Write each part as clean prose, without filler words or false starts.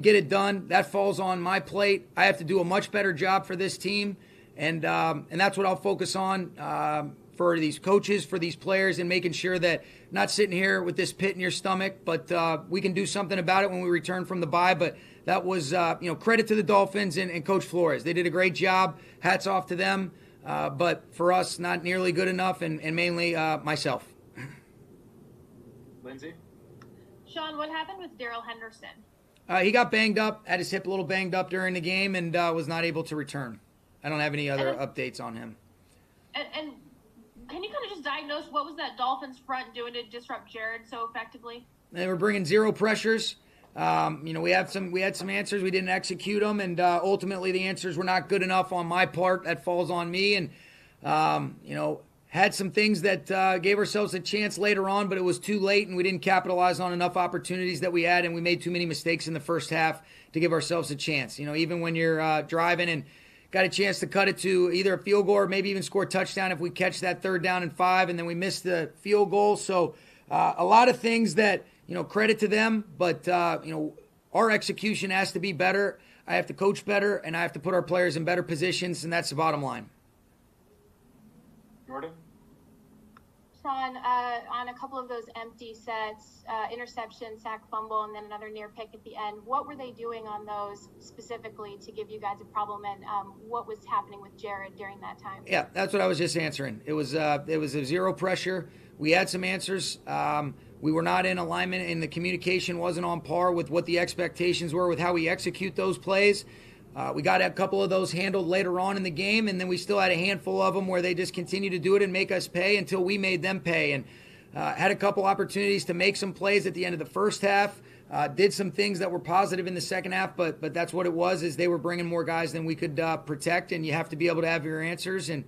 get it done. That falls on my plate. I have to do a much better job for this team, and that's what I'll focus on for these coaches, for these players, and making sure that not sitting here with this pit in your stomach, but we can do something about it when we return from the bye. But that was credit to the Dolphins and Coach Flores. They did a great job. Hats off to them. But for us, not nearly good enough, and mainly myself. Lindsay? Sean, what happened with Darrell Henderson? He got banged up, had his hip a little banged up during the game, and was not able to return. I don't have any other updates on him. And can you kind of just diagnose what was that Dolphins front doing to disrupt Jared so effectively? They were bringing zero pressures. We had some answers. We didn't execute them, and ultimately the answers were not good enough on my part. That falls on me, and had some things that gave ourselves a chance later on, but it was too late, and we didn't capitalize on enough opportunities that we had, and we made too many mistakes in the first half to give ourselves a chance. Even when you're driving and got a chance to cut it to either a field goal or maybe even score a touchdown if we catch that 3rd down and 5, and then we missed the field goal. So a lot of things that, credit to them, but, our execution has to be better. I have to coach better, and I have to put our players in better positions, and that's the bottom line. Jordan? Sean, on a couple of those empty sets, interception, sack, fumble, and then another near pick at the end, what were they doing on those specifically to give you guys a problem, and what was happening with Jared during that time? Yeah, that's what I was just answering. It was a zero pressure. We had some answers. We were not in alignment, and the communication wasn't on par with what the expectations were with how we execute those plays. We got a couple of those handled later on in the game, and then we still had a handful of them where they just continued to do it and make us pay until we made them pay. And had a couple opportunities to make some plays at the end of the first half. Did some things that were positive in the second half, but that's what it was, is they were bringing more guys than we could protect, and you have to be able to have your answers. And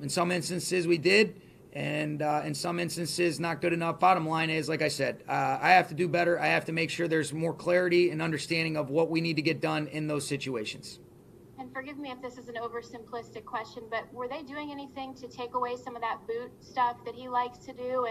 in some instances we did, and in some instances not good enough. Bottom line is, like I said, I have to do better. I have to make sure there's more clarity and understanding of what we need to get done in those situations. And forgive me if this is an oversimplistic question, but were they doing anything to take away some of that boot stuff that he likes to do?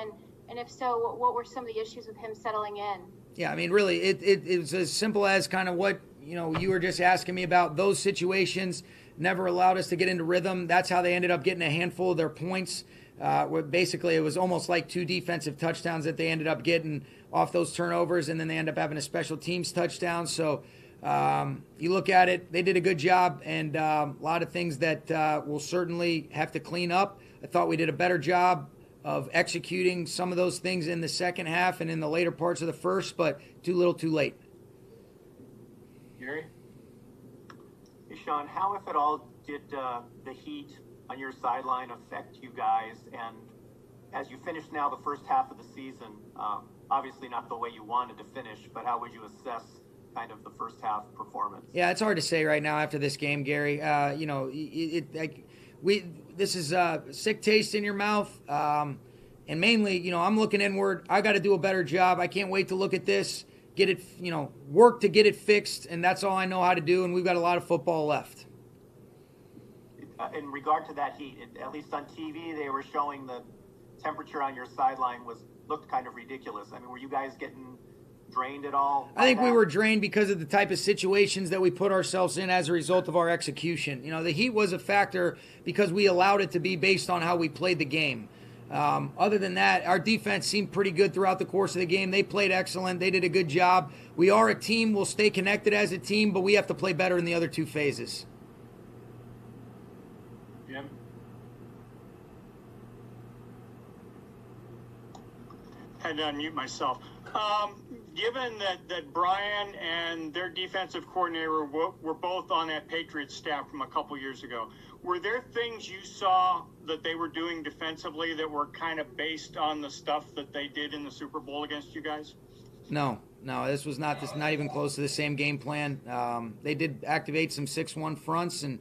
And if so, what were some of the issues with him settling in? Yeah, I mean, really, it was as simple as kind of what, you were just asking me about. Those situations never allowed us to get into rhythm. That's how they ended up getting a handful of their points. Where basically it was almost like 2 defensive touchdowns that they ended up getting off those turnovers, and then they end up having a special teams touchdown. So you look at it, they did a good job, and a lot of things that we'll certainly have to clean up. I thought we did a better job of executing some of those things in the second half and in the later parts of the first, but too little too late. Gary? Hey, Sean, how, if at all, did the heat on your sideline affect you guys? And as you finish now the first half of the season, obviously not the way you wanted to finish, but how would you assess kind of the first half performance? Yeah, it's hard to say right now after this game, Gary. This is a sick taste in your mouth. And mainly, I'm looking inward. I got to do a better job. I can't wait to look at this, get it, work to get it fixed. And that's all I know how to do. And we've got a lot of football left. In regard to that heat, at least on TV, they were showing the temperature on your sideline looked kind of ridiculous. I mean, were you guys getting drained at all? I think we were drained because of the type of situations that we put ourselves in as a result of our execution. The heat was a factor because we allowed it to be based on how we played the game. Other than that, our defense seemed pretty good throughout the course of the game. They played excellent. They did a good job. We are a team. We'll stay connected as a team, but we have to play better in the other 2 phases. Jim? Had to unmute myself. Given that Brian and their defensive coordinator were both on that Patriots staff from a couple years ago, were there things you saw that they were doing defensively that were kind of based on the stuff that they did in the Super Bowl against you guys? No, this was not even close to the same game plan. They did activate some 6-1 fronts and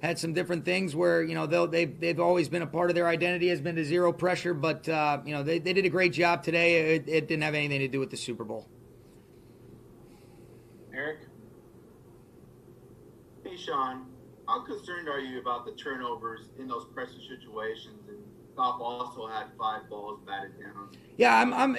had some different things where, they've always been a part of their identity has been to zero pressure, but, they did a great job today. It didn't have anything to do with the Super Bowl. Eric? Hey, Sean, how concerned are you about the turnovers in those pressure situations? And Goff also had 5 balls batted down. Yeah, I'm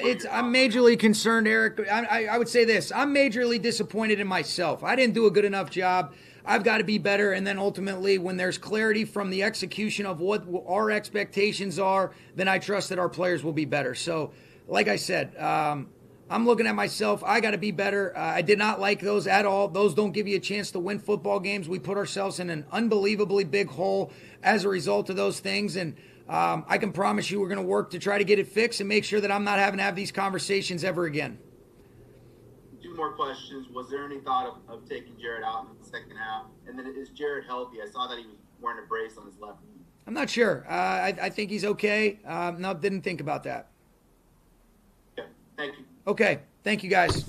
majorly concerned, Eric. I would say this. I'm majorly disappointed in myself. I didn't do a good enough job. I've got to be better. And then ultimately, when there's clarity from the execution of what our expectations are, then I trust that our players will be better. So, like I said, I'm looking at myself. I got to be better. I did not like those at all. Those don't give you a chance to win football games. We put ourselves in an unbelievably big hole as a result of those things. And I can promise you we're going to work to try to get it fixed and make sure that I'm not having to have these conversations ever again. 2 more questions. Was there any thought of taking Jared out in the second half? And then is Jared healthy? I saw that he was wearing a brace on his left knee. I'm not sure. I think he's okay. No, didn't think about that. Okay, thank you. Okay, thank you guys.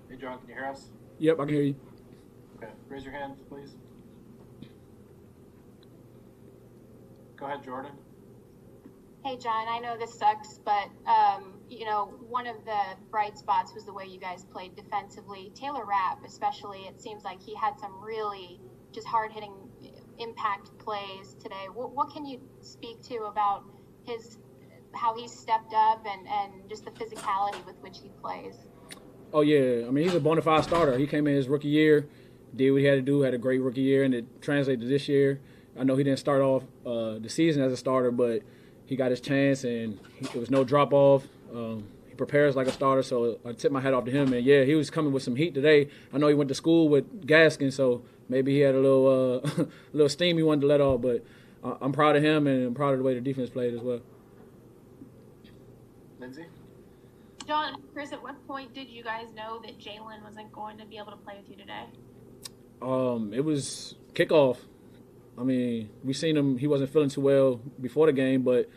Hey, John, can you hear us? Yep, I can hear you. Okay, raise your hand, please. Go ahead, Jordan. Hey, John, I know this sucks, but, one of the bright spots was the way you guys played defensively. Taylor Rapp, especially, it seems like he had some really just hard-hitting impact plays today. What can you speak to about how he stepped up and just the physicality with which he plays? Oh, yeah. I mean, he's a bona fide starter. He came in his rookie year, did what he had to do, had a great rookie year, and it translated to this year. I know he didn't start off the season as a starter, but he got his chance, and there was no drop-off. He prepares like a starter, so I tip my hat off to him. And, yeah, he was coming with some heat today. I know he went to school with Gaskin, so maybe he had a little little steam he wanted to let off. But I'm proud of him, and I'm proud of the way the defense played as well. Lindsay? John, Chris, at what point did you guys know that Jalen wasn't going to be able to play with you today? It was kickoff. I mean, we seen him. He wasn't feeling too well before the game, but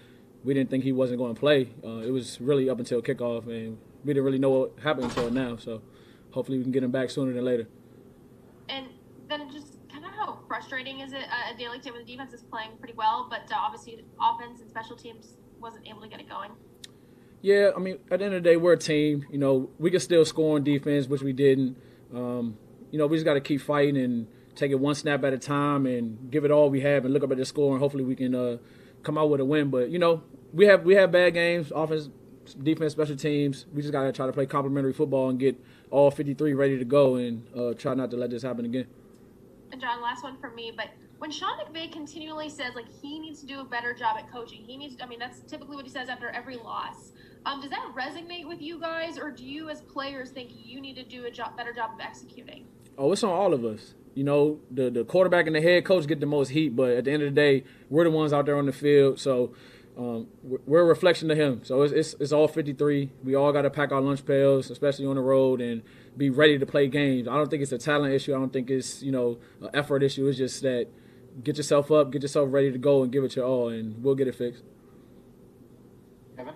we didn't think he wasn't going to play. It was really up until kickoff, and we didn't really know what happened until now. So hopefully we can get him back sooner than later. And then just kind of how frustrating is it a day like today when the defense is playing pretty well, but obviously offense and special teams wasn't able to get it going? Yeah, I mean, at the end of the day, we're a team. You know, we can still score on defense, which we didn't. We just got to keep fighting and take it one snap at a time and give it all we have and look up at the score, and hopefully we can come out with a win. But, we have bad games, offense, defense, special teams. We just got to try to play complementary football and get all 53 ready to go and try not to let this happen again. And, John, last one for me, but when Sean McVay continually says, he needs to do a better job at coaching, that's typically what he says after every loss. Does that resonate with you guys, or do you as players think you need to do a better job of executing? Oh, it's on all of us. The quarterback and the head coach get the most heat, but at the end of the day, we're the ones out there on the field. So we're a reflection of him. So it's all 53. We all got to pack our lunch pails, especially on the road, and be ready to play games. I don't think it's a talent issue. I don't think it's, an effort issue. It's just that get yourself up, get yourself ready to go, and give it your all, and we'll get it fixed. Evan?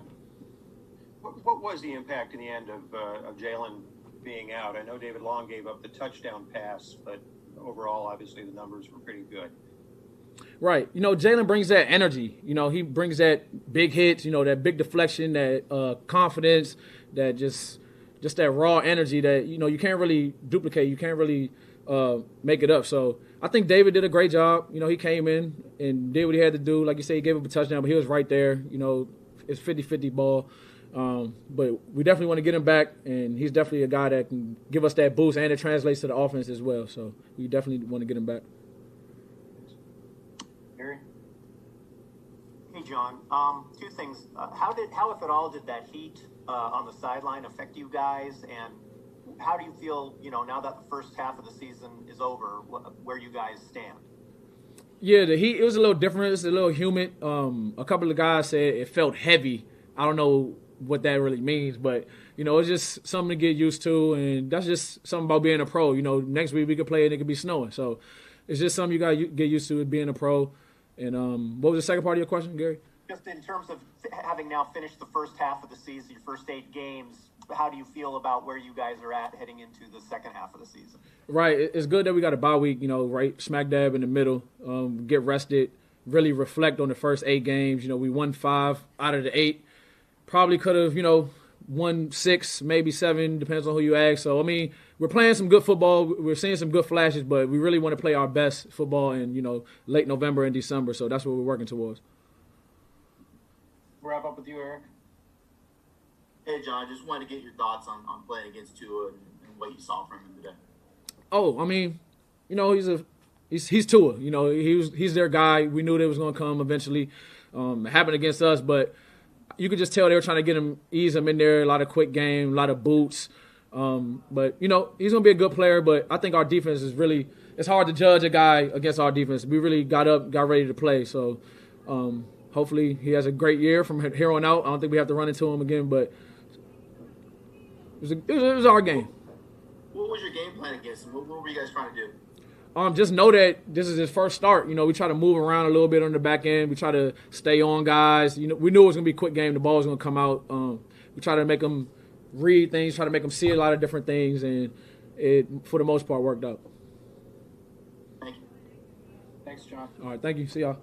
What was the impact in the end of Jalen being out? I know David Long gave up the touchdown pass, but overall, obviously, the numbers were pretty good. Right. Jalen brings that energy. He brings that big hits, that big deflection, that confidence, that just just that raw energy that, you can't really duplicate. You can't really make it up. So I think David did a great job. He came in and did what he had to do. Like you said, he gave up a touchdown, but he was right there. It's 50-50 ball. But we definitely want to get him back, and he's definitely a guy that can give us that boost, and it translates to the offense as well. So we definitely want to get him back. Gary? Hey, John. Two things. How, if at all, did that heat on the sideline affect you guys? And how do you feel, now that the first half of the season is over, where you guys stand? Yeah, the heat, it was a little different. It's a little humid. A couple of guys said it felt heavy. I don't know what that really means, but, it's just something to get used to, and that's just something about being a pro. Next week we could play and it could be snowing. So it's just something you got to get used to with being a pro. And what was the second part of your question, Gary? Just in terms of having now finished the first half of the season, your first 8 games, how do you feel about where you guys are at heading into the second half of the season? Right. It's good that we got a bye week, right smack dab in the middle, get rested, really reflect on the first 8 games. We won 5 out of the 8. Probably could have, won 6, maybe 7, depends on who you ask. So, we're playing some good football. We're seeing some good flashes, but we really want to play our best football in, late November and December. So that's what we're working towards. We'll wrap up with you, Eric. Hey, John, just wanted to get your thoughts on playing against Tua and what you saw from him today. Oh, he's Tua. He's their guy. We knew they was going to come eventually. It happened against us, but you could just tell they were trying to ease him in there. A lot of quick game, a lot of boots. But he's going to be a good player. But I think our defense is really – it's hard to judge a guy against our defense. We really got ready to play. So hopefully he has a great year from here on out. I don't think we have to run into him again, but it was our game. What was your game plan against him? What were you guys trying to do? Just know that this is his first start. We try to move around a little bit on the back end. We try to stay on guys. We knew it was going to be a quick game. The ball was going to come out. We try to make them read things, try to make them see a lot of different things, and it, for the most part, worked out. Thank you. Thanks, John. All right, thank you. See y'all.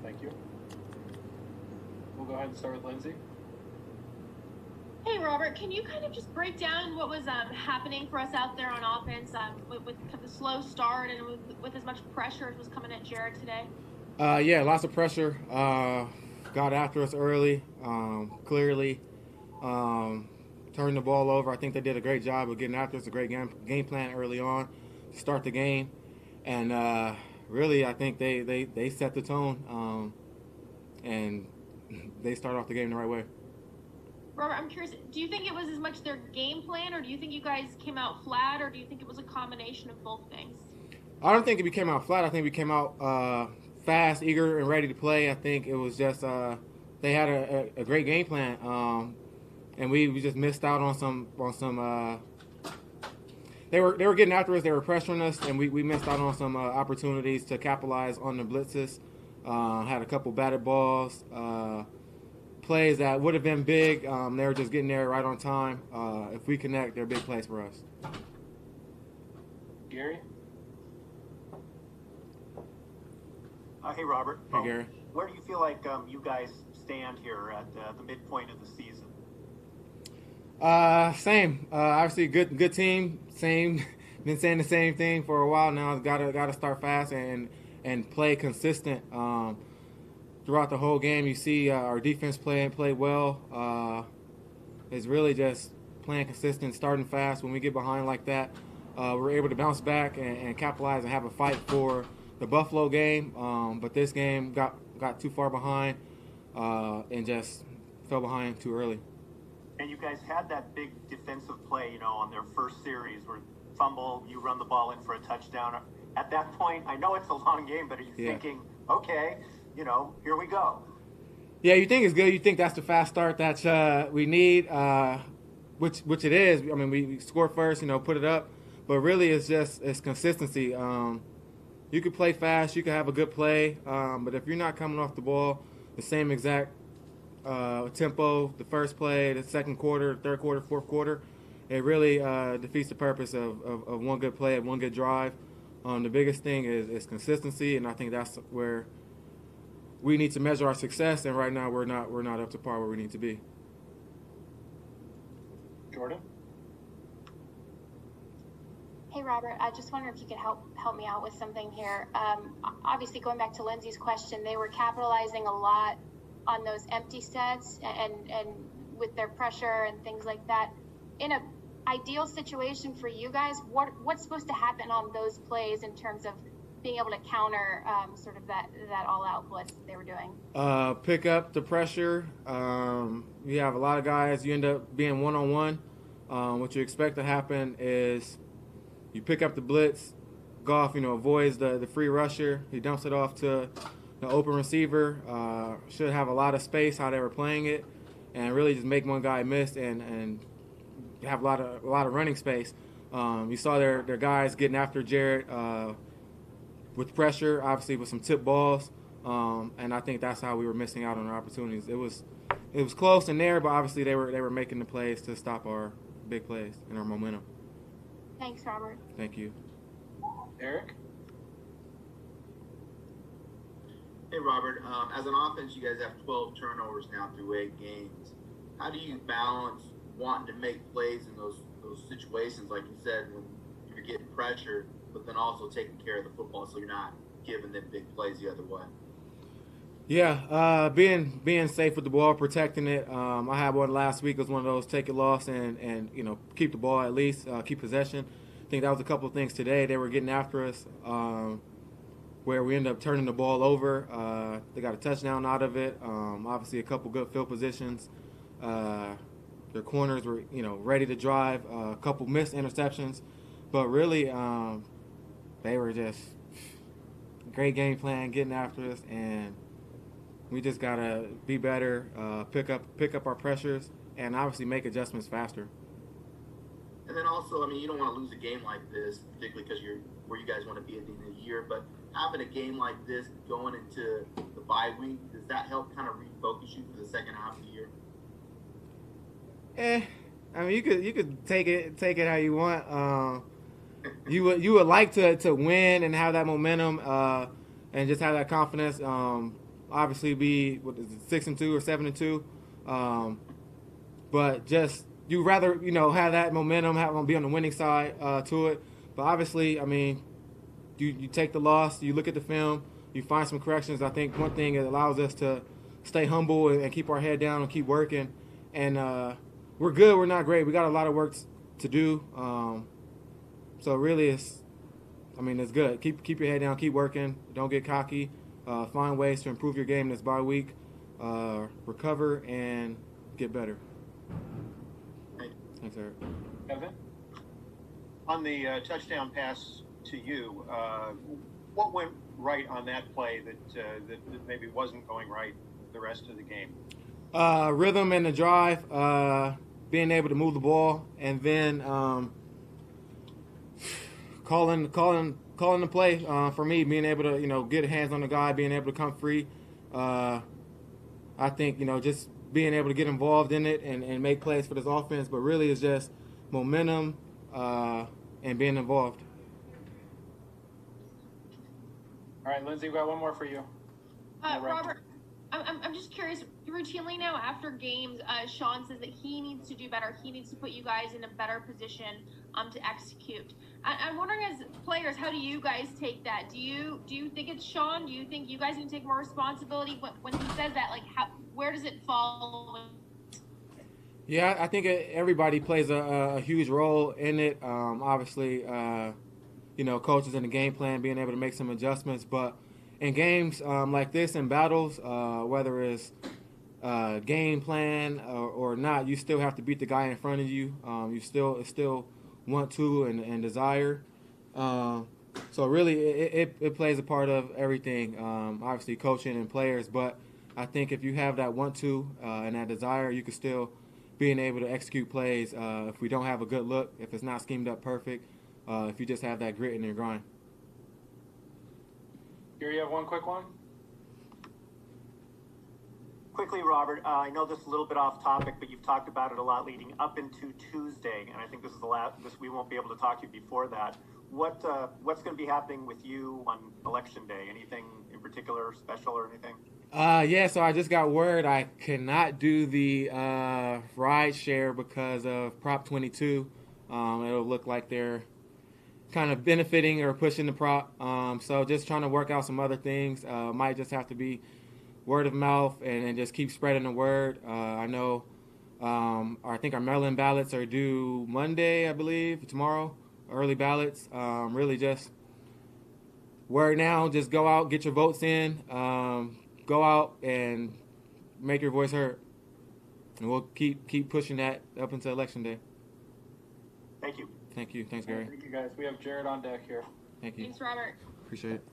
Thank you. We'll go ahead and start with Lindsay. Hey, Robert, can you kind of just break down what was happening for us out there on offense with the slow start and with as much pressure as was coming at Jared today? Yeah, lots of pressure. Got after us early, clearly. Turned the ball over. I think they did a great job of getting after us, a great game plan early on to start the game. And really, I think they set the tone, and they started off the game the right way. Robert, I'm curious, do you think it was as much their game plan, or do you think you guys came out flat, or do you think it was a combination of both things? I don't think we came out flat. I think we came out fast, eager, and ready to play. I think it was just they had a great game plan, and we just missed out on some. They were getting after us. They were pressuring us, and we missed out on some opportunities to capitalize on the blitzes. Had a couple batted balls. Plays that would have been big. They were just getting there right on time. If we connect, they're big plays for us. Gary? Hey, Robert. Hey, Gary. Where do you feel like you guys stand here at the midpoint of the season? Same. Obviously, good team. Same. Been saying the same thing for a while now. Gotta start fast and play consistent. Throughout the whole game, you see our defense play well. It's really just playing consistent, starting fast. When we get behind like that, we're able to bounce back and capitalize and have a fight for the Buffalo game. But this game got too far behind and just fell behind too early. And you guys had that big defensive play, on their first series where fumble, you run the ball in for a touchdown. At that point, I know it's a long game, but are you thinking, okay, here we go? Yeah, you think it's good. You think that's the fast start that we need, which it is. I mean, we score first, put it up. But really, it's consistency. You could play fast. You could have a good play. But if you're not coming off the ball the same exact tempo, the first play, the second quarter, third quarter, fourth quarter, it really defeats the purpose of one good play, one good drive. The biggest thing is consistency, and I think that's where we need to measure our success. And right now, we're not up to par where we need to be. Jordan? Hey, Robert, I just wonder if you could help me out with something here. Obviously, going back to Lindsay's question, they were capitalizing a lot on those empty sets and with their pressure and things like that. In an ideal situation for you guys, what's supposed to happen on those plays in terms of being able to counter sort of that all-out blitz that they were doing? Pick up the pressure. You have a lot of guys. You end up being one-on-one. What you expect to happen is you pick up the blitz. Goff, avoids the free rusher. He dumps it off to the open receiver. Should have a lot of space how they were playing it, and really just make one guy miss and have a lot of running space. You saw their guys getting after Jared with pressure, obviously with some tip balls, and I think that's how we were missing out on our opportunities. It was close in there, but obviously they were making the plays to stop our big plays and our momentum. Thanks, Robert. Thank you. Eric? Hey, Robert. As an offense, you guys have 12 turnovers now through 8 games. How do you balance wanting to make plays in those situations, like you said, when you're getting pressured, but then also taking care of the football so you're not giving them big plays the other way? Yeah, being safe with the ball, protecting it. I had one last week. It was one of those take it loss and keep the ball at least, keep possession. I think that was a couple of things today. They were getting after us where we ended up turning the ball over. They got a touchdown out of it. Obviously, a couple good field positions. Their corners were ready to drive. A couple missed interceptions, but really they were just great game plan, getting after us, and we just gotta be better, pick up our pressures, and obviously make adjustments faster. And then also, you don't want to lose a game like this, particularly because you're where you guys want to be at the end of the year. But having a game like this going into the bye week, does that help kind of refocus you for the second half of the year? You could take it how you want. You would like to win and have that momentum and just have that confidence. obviously be 6-2 or 7-2. But just you rather have that momentum, be on the winning side to it. But obviously, I mean, you take the loss, you look at the film, you find some corrections. I think one thing it allows us to stay humble and keep our head down and keep working. And we're good. We're not great. We got a lot of work to do. So really, it's good. Keep your head down. Keep working. Don't get cocky. Find ways to improve your game this bye week. Recover and get better. Thanks, Eric. Evan? On the touchdown pass to you, what went right on that play that maybe wasn't going right the rest of the game? Rhythm and the drive, being able to move the ball, and then calling the play for me, being able to get hands on the guy, being able to come free. I think just being able to get involved in it and make plays for this offense, but really it's just momentum and being involved. All right, Lindsay, we've got one more for you. Robert, I'm just curious. Routinely now after games, Sean says that he needs to do better. He needs to put you guys in a better position to execute. I'm wondering, as players, how do you guys take that? Do you think it's Sean? Do you think you guys need to take more responsibility when he says that? Like, where does it fall? Yeah, I think everybody plays a huge role in it. Obviously, coaches in the game plan being able to make some adjustments, but in games like this, in battles, whether it's game plan or not, you still have to beat the guy in front of you. You still want to and desire. So really, it plays a part of everything. Obviously, coaching and players, but I think if you have that want to and that desire, you can still being able to execute plays. If we don't have a good look, if it's not schemed up perfect, if you just have that grit in your grind. Here you have one quick one. Quickly, Robert, I know this is a little bit off topic, but you've talked about it a lot leading up into Tuesday, and I think this is the last. We won't be able to talk to you before that. What's going to be happening with you on Election Day? Anything in particular, special or anything? Yeah, so I just got word I cannot do the ride share because of Prop 22. It'll look like they're kind of benefiting or pushing the prop. So just trying to work out some other things. Might just have to be word of mouth and just keep spreading the word. I know I think our mail-in ballots are due Monday, I believe, tomorrow, early ballots. Really just word now, just go out, get your votes in, go out and make your voice heard. And we'll keep pushing that up until Election Day. Thank you. Thank you. Thanks, Gary. Thank you, guys. We have Jared on deck here. Thank you. Thanks, Robert. Appreciate it.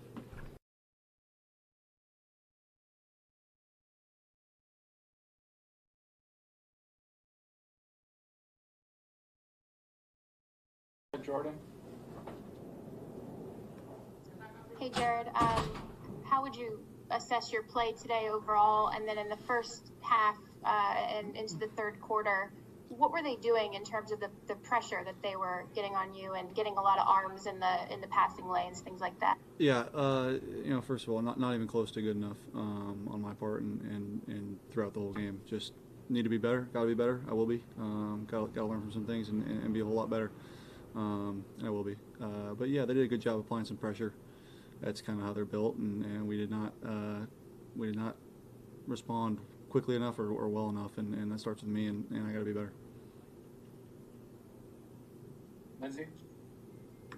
Jordan? Hey, Jared, how would you assess your play today overall? And then in the first half and into the third quarter, what were they doing in terms of the pressure that they were getting on you and getting a lot of arms in the passing lanes, things like that? Yeah, first of all, not even close to good enough on my part and throughout the whole game. Just need to be better. Got to be better. I will be. Got to learn from some things and be a whole lot better. And I will be. But yeah, they did a good job applying some pressure. That's kind of how they're built, and we did not respond quickly enough or well enough, and that starts with me, and I got to be better. Lindsay?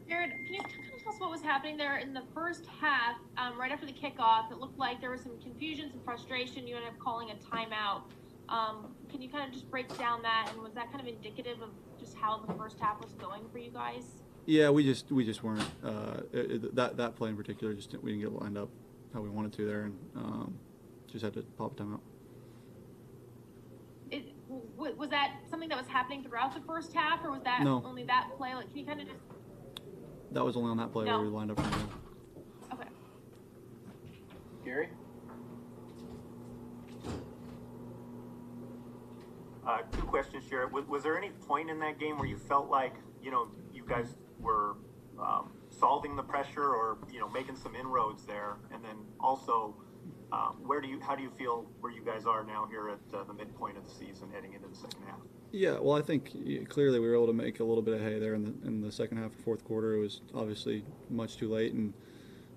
Jared, can you tell us what was happening there in the first half, right after the kickoff? It looked like there was some confusion, some frustration. You ended up calling a timeout. Can you kind of just break down that, and was that kind of indicative of just how the first half was going for you guys? Yeah, we just weren't that play in particular. We didn't get lined up how we wanted to there, and just had to pop a timeout. Was that something that was happening throughout the first half, or was that only that play? Like, can you kind of just? That was only on that play where we lined up. Okay. Gary? Two questions, Jared. Was there any point in that game where you felt like, you guys were solving the pressure or, making some inroads there? And then also, How do you feel where you guys are now here at the midpoint of the season, heading into the second half? Yeah, well, I think clearly we were able to make a little bit of hay there in the second half of the fourth quarter. It was obviously much too late, and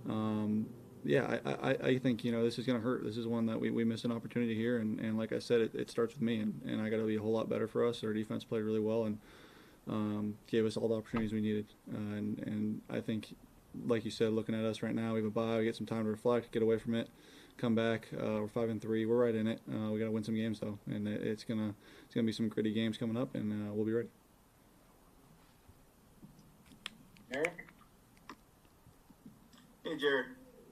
I think this is going to hurt. This is one that we missed an opportunity here, and like I said, it starts with me, and I got to be a whole lot better for us. Our defense played really well and gave us all the opportunities we needed, and I think, like you said, looking at us right now, we have a bye, we get some time to reflect, get away from it. Come back. We're 5-3. We're right in it. We got to win some games though, and it's gonna be some gritty games coming up, and we'll be ready. Eric? Hey, Jared.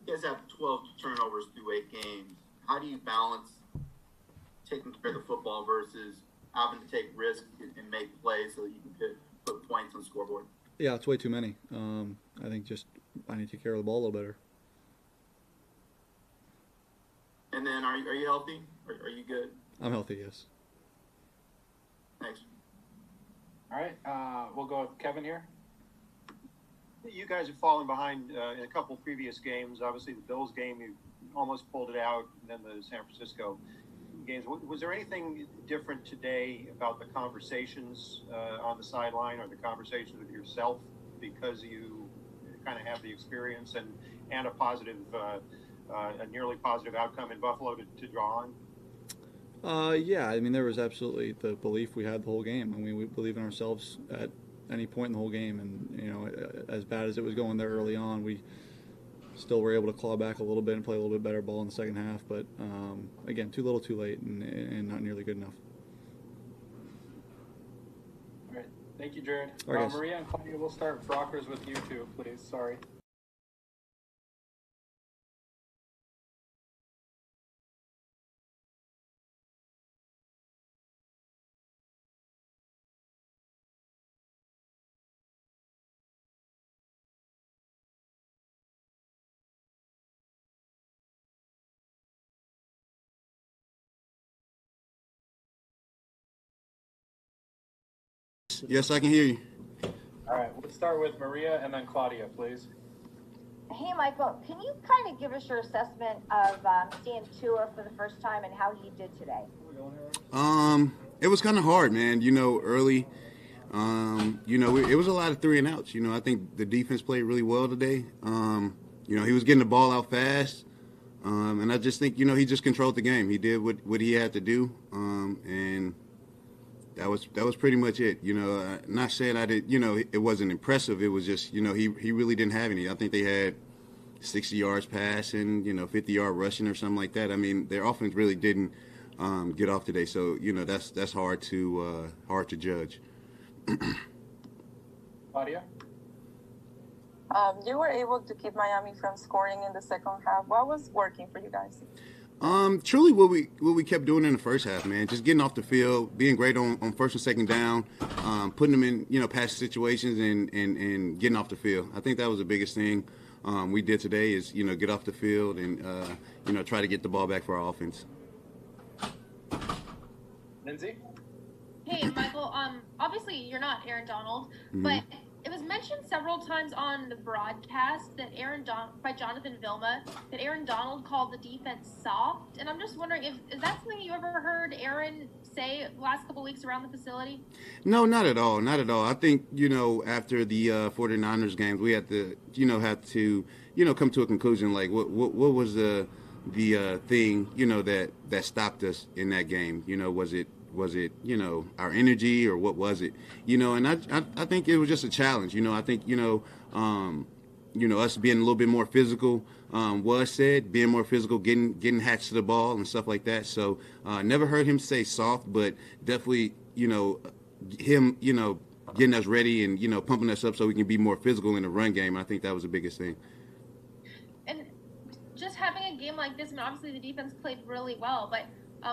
You guys have 12 turnovers through 8 games. How do you balance taking care of the football versus having to take risks and make plays so that you can put points on the scoreboard? Yeah, it's way too many. I think I need to take care of the ball a little better. And then, are you healthy? Are you good? I'm healthy, yes. Thanks. All right, we'll go with Kevin here. You guys have fallen behind in a couple previous games. Obviously, the Bills game, you almost pulled it out, and then the San Francisco games. Was there anything different today about the conversations on the sideline or the conversations with yourself because you kind of have the experience and a positive a nearly positive outcome in Buffalo to draw on? Yeah, I mean, there was absolutely the belief we had the whole game. I mean, we believe in ourselves at any point in the whole game, and as bad as it was going there early on, we still were able to claw back a little bit and play a little bit better ball in the second half. But again, too little, too late, and not nearly good enough. All right, thank you, Jared. All right, guys. Maria and Claudia, we'll start Brockers with you two, please. Sorry. Yes, I can hear you. All right, we'll start with Maria and then Claudia, please. Hey, Michael, can you kind of give us your assessment of seeing Tua for the first time and how he did today? It was kind of hard, man. Early, it was a lot of 3 and outs. I think the defense played really well today. He was getting the ball out fast, and I just think, he just controlled the game. He did what he had to do, and that was pretty much it. Not saying I did. It wasn't impressive. It was just, he really didn't have any. I think they had 60 yards passing, 50-yard rushing or something like that. I mean, their offense really didn't get off today. So that's hard to judge. Claudia? You were able to keep Miami from scoring in the second half. What was working for you guys? Truly what we kept doing in the first half, man. Just getting off the field, being great on first and second down, putting them in passing situations and getting off the field. I think that was the biggest thing we did today is get off the field and try to get the ball back for our offense. Lindsay? Hey, Michael, obviously you're not Aaron Donald, but it was mentioned several times on the broadcast that by Jonathan Vilma, that Aaron Donald called the defense soft. And I'm just wondering, is that something you ever heard Aaron say the last couple of weeks around the facility? No, not at all. Not at all. I think, after the 49ers games, we had to, come to a conclusion, like what was the thing, that stopped us in that game? Was it our energy or what was it? And I think it was just a challenge. I think us being a little bit more physical was said, being more physical, getting hacks to the ball and stuff like that. So never heard him say soft, but definitely him getting us ready and pumping us up so we can be more physical in the run game. I think that was the biggest thing. And just having a game like this, obviously the defense played really well, but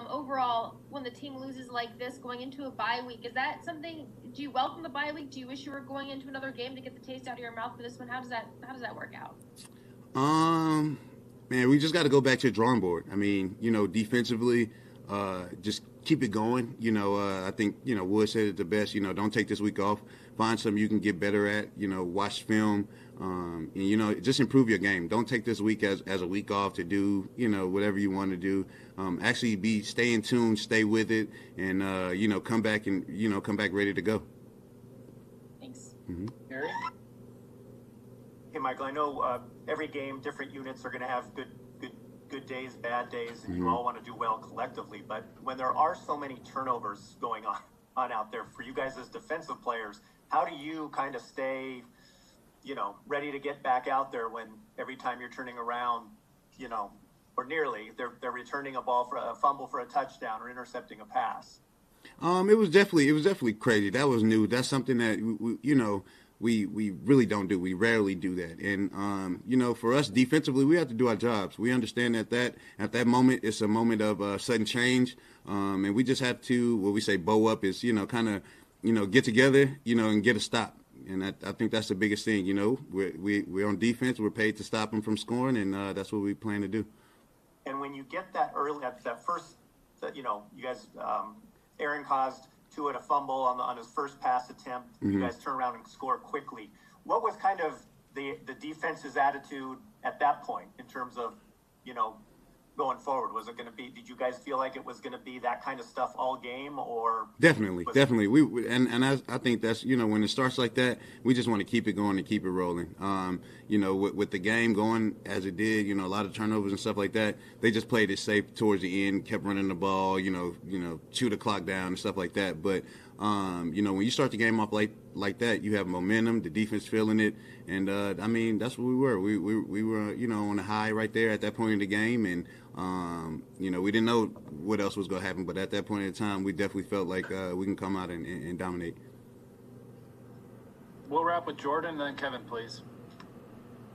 overall, when the team loses like this going into a bye week, is that something? Do you welcome the bye week? Do you wish you were going into another game to get the taste out of your mouth for this one? How does that work out? Man, we just got to go back to the drawing board. I mean, defensively, just keep it going. I think Wood said it the best. Don't take this week off, find something you can get better at. Watch film, and just improve your game. Don't take this week as a week off to do whatever you want to do. Actually stay in tune, stay with it, and come back ready to go. Thanks. Mm-hmm. Harry? Hey, Michael, I know every game, different units are going to have good days, bad days, and you all want to do well collectively. But when there are so many turnovers going on out there for you guys as defensive players, how do you kind of stay, ready to get back out there when every time you're turning around, or nearly, they're returning a ball for a fumble for a touchdown or intercepting a pass? It was definitely crazy. That was new. That's something that we really don't do. We rarely do that. And for us defensively, we have to do our jobs. We understand that at that moment it's a moment of sudden change, and we just have to, what we say, bow up, is kind of get together, and get a stop. And I think that's the biggest thing. We're on defense. We're paid to stop them from scoring, and that's what we plan to do. And when you get that early, that first, you guys, Aaron caused Tua a fumble on his first pass attempt. Mm-hmm. You guys turn around and score quickly. What was kind of the defense's attitude at that point in terms of, going forward? Was it going to be? Did you guys feel like it was going to be that kind of stuff all game, or definitely? I think that's when it starts like that, we just want to keep it going and keep it rolling. With the game going as it did, a lot of turnovers and stuff like that. They just played it safe towards the end, kept running the ball, chew the clock down and stuff like that. But when you start the game off like that, you have momentum, the defense feeling it, and that's what we were. We were on a high right there at that point in the game, and we didn't know what else was going to happen, but at that point in time, we definitely felt like we can come out and dominate. We'll wrap with Jordan and then Kevin, please.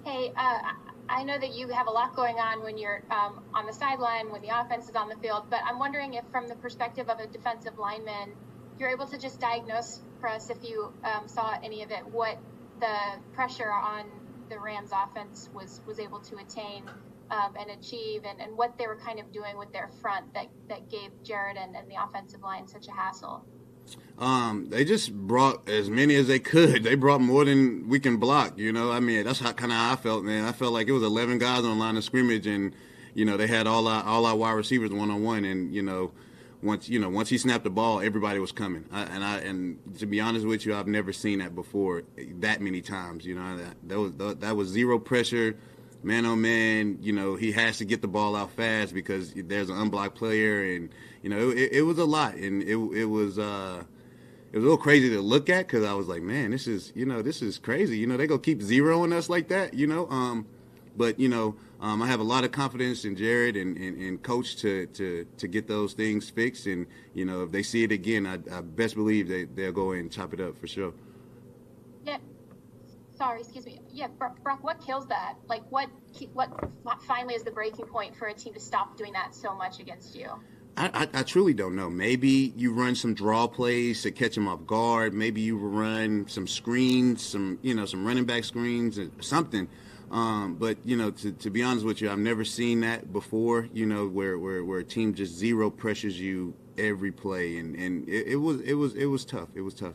Hey, I know that you have a lot going on when you're on the sideline, when the offense is on the field, but I'm wondering if from the perspective of a defensive lineman, you're able to just diagnose for us, if you saw any of it, what the pressure on the Rams offense was able to attain and achieve, and what they were kind of doing with their front that gave Jared and the offensive line such a hassle. They just brought as many as they could. They brought more than we can block, that's how I felt, man. I felt like it was 11 guys on the line of scrimmage, and, they had all our wide receivers one-on-one, and, once he snapped the ball, everybody was coming. And to be honest with you, I've never seen that before that many times. That was zero pressure, man on man. He has to get the ball out fast because there's an unblocked player, and it was a lot, and it was a little crazy to look at because I was like, man, this is crazy. They go keep zeroing us like that. But I have a lot of confidence in Jared and Coach to get those things fixed. And if they see it again, I best believe they'll go and chop it up for sure. Yeah. Sorry, excuse me. Yeah, Brock, what kills that? Like, what finally is the breaking point for a team to stop doing that so much against you? I truly don't know. Maybe you run some draw plays to catch them off guard. Maybe you run some screens, some running back screens or something. But to be honest with you, I've never seen that before. Where a team just zero pressures you every play, and it was tough. It was tough.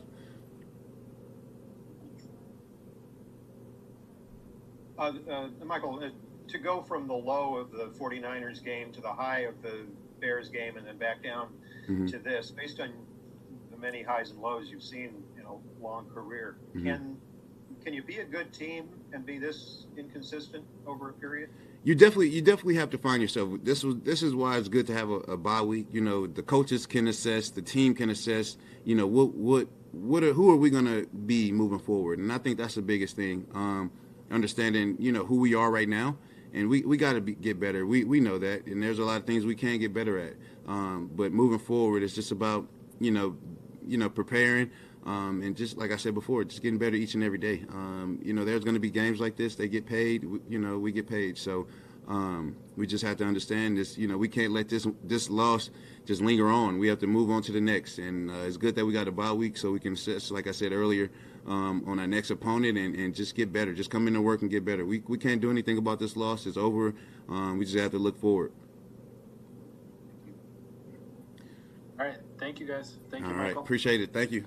Michael, to go from the low of the 49ers game to the high of the Bears game and then back down to this, based on the many highs and lows you've seen in a long career, can you be a good team and be this inconsistent over a period? You definitely have to find yourself. This is why it's good to have a bye week. The coaches can assess, the team can assess. Who are we going to be moving forward? And I think that's the biggest thing. Understanding who we are right now, and we got to get better. We know that, and there's a lot of things we can get better at. But moving forward, it's just about preparing. And just like I said before, just getting better each and every day. There's going to be games like this. They get paid. We get paid. So we just have to understand this. We can't let this loss just linger on. We have to move on to the next. And it's good that we got a bye week so we can assess, like I said earlier, on our next opponent and just get better. Just come into work and get better. We can't do anything about this loss. It's over. We just have to look forward. All right. Thank you, guys. Thank you, All Michael. right. Appreciate it. Thank you.